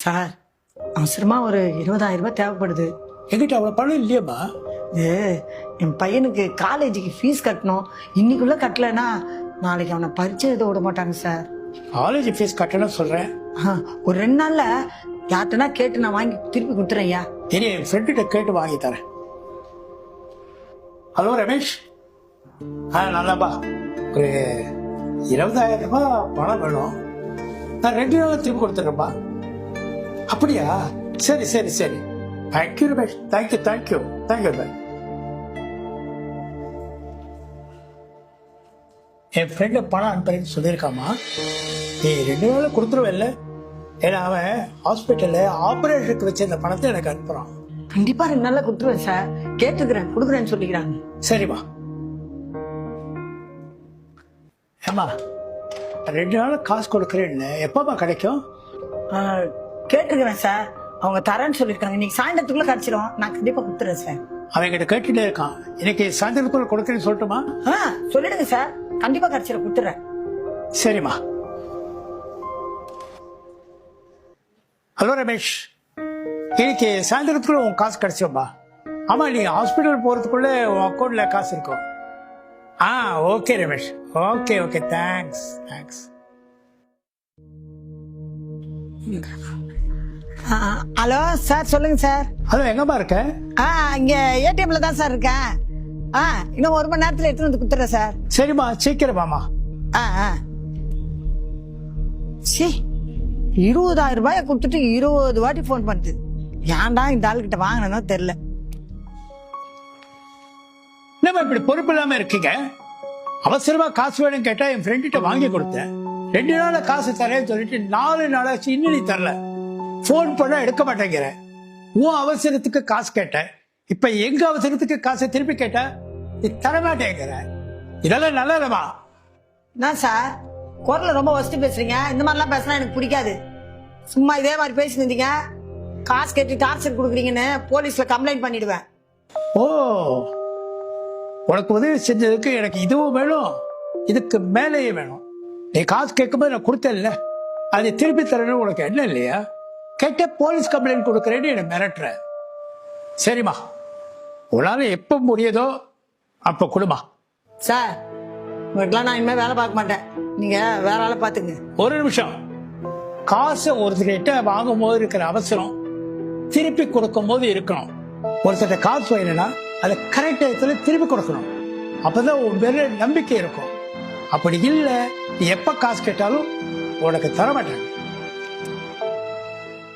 Sir அவசரமா ஒரு 20,000 ரூபாய் தேவைப்படுது. எங்கிட்ட அவ்வளோ பணம் இல்லையம்மா. இது என் பையனுக்கு காலேஜுக்கு ஃபீஸ் கட்டணும். இன்னைக்குள்ள கட்டலைன்னா நாளைக்கு அவனை பரிச்சை எழுத விட மாட்டாங்க சார். காலேஜ் ஃபீஸ் கட்டணும்னு சொல்கிறேன். ஒரு 2 நாள்ல யார்கிட்டனா கேட்டு நான் வாங்கி திருப்பி கொடுத்துறேன் ஐயா. தெரியும், என் ஃப்ரெண்டுகிட்ட கேட்டு வாங்கி தரேன். ஹலோ ரமேஷ். நல்லாப்பா, ஒரு 20,000 ரூபாய் பணம் வேணும். நான் 2 நாள் திருப்பி கொடுத்துட்றேன்ப்பா. அப்படியா? சரி சரி சரி. Thank you Ramesh. Thank you thank you thank you bye. என் ஃப்ரெண்டு பணம் அனுப்புறேன்னு சொல்லியிருக்காமா. நீ 2 நாள் கொடுத்துருவேல்ல? ஏன்னா அவன் ஹாஸ்பிட்டலில் ஆப்ரேஷனுக்கு வச்சு இந்த பணத்தை எனக்கு அனுப்புறான். கண்டிப்பா 2 நாள்ல கொடுத்துருவேன் சார். கேட்டுக்கிறேன், கொடுக்குறேன்னு சொல்லிக்கிறாங்க. சரிம்மா. ஏம்மா, 2 நாள் காசு கொடுக்குறேன்னு எப்பப்பா கிடைக்கும்? கேட்டுக்கிறேன் சார். அவங்க தரேன்னு சொல்லியிருக்காங்க. இன்னைக்கு சாயந்தரத்துக்குள்ள கிடைச்சிடும். நான் கண்டிப்பா கொடுத்துறேன் சார். அவன் கிட்ட கேட்டுட்டே இருக்கான். இன்னைக்கு சாயந்தரத்துக்குள்ள கொடுக்குறேன்னு சொல்லட்டுமா? சொல்லிடுங்க சார். கண்டிப்பா கிடைச்சிடும், கொடுத்துறேன். சரிம்மா. ஹலோ ரமேஷ், இன்னைக்கு சாயந்தரத்துக்குள்ள உன் காசு கிடைச்சோம்பா. ஆமா, நீ ஹாஸ்பிட்டல் போறதுக்குள்ள உன் அக்கௌண்ட்ல காசு இருக்கும். Okay Ramesh. Okay okay, thanks thanks. Hello sir, சொல்லுங்க சார். ஹலோ, எங்கம்மா இருக்க? இங்க ஏடிஎம்ல தான் சார் இருக்கேன். இன்னும் 1 மணி நேரத்துல எடுத்துட்டு வந்து கொடுத்துறேன் சார். சரிம்மா, சீக்கிரமாமா. 20,000 ரூபாயை கொடுத்துட்டு 20 வாட்டி போன் பண்ணுது. ஏன்டா இந்த ஆளுகிட்ட வாங்கினோ தெரியல. என்னம்மா இப்படி பொறுப்பு இல்லாம இருக்கீங்க? அவசரமா காசு வேணும் கேட்டா என் ஃப்ரெண்ட்கிட்ட வாங்கி கொடுத்தேன். 2 நாள காசு தரேன்னு சொல்லிட்டு 4 நாளாச்சு, இன்னும் நீ தரல. போன் பண்ண எடுக்க மாட்டேங்கிற. உன் அவசரத்துக்கு காசு கேட்ட, இப்ப எங்க அவசரத்துக்கு காசை திருப்பி கேட்ட நீ தரமாட்டேங்கிற. இதெல்லாம் நல்லதமா? என்ன சார் குரல ரொம்ப வசதி பேசுறீங்க? இந்த மாதிரிலாம் பேசினா எனக்கு பிடிக்காது. சும்மா இதே மாதிரி பேசினீங்க காசு கேட்டு டார்ச்சர் கொடுக்குறீங்கன்னு போலீஸ்ல கம்ப்ளைண்ட் பண்ணிடுவேன். ஓ, உனக்கு உதவி செஞ்சதுக்கு எனக்கு இதுவும் வேணும், இதுக்கு மேலேயே வேணும். நீ காசு கேட்கும்போது நான் கொடுத்தேன்ல, அதை திருப்பி தரணும். உனக்கு என்ன இல்லையா? கேட்ட போலீஸ் கம்ப்ளைண்ட் கொடுக்கறேன்னு என்ன மிரட்டுற. சரிம்மா, உன்னால எப்ப முடியுதோ அப்ப கொடுமா. சார், உங்களுக்குலாம் நான் இனிமே வேலை பார்க்க மாட்டேன். நீங்க வேற ஆளை பாத்துங்க. ஒரு நிமிஷம். காசை ஒருத்தர்கிட்ட வாங்கும் போது இருக்கிற அவசரம் திருப்பி கொடுக்கும் போது இருக்கணும். ஒருத்தர் காசு வேணும்னா அதை கரெக்ட் இடத்துல திருப்பி கொடுக்கணும். அப்பதான் உன் பேர்ல நம்பிக்கை இருக்கும். அப்படி இல்லை, நீ எப்ப காசு கேட்டாலும் உனக்கு தர மாட்டேன்.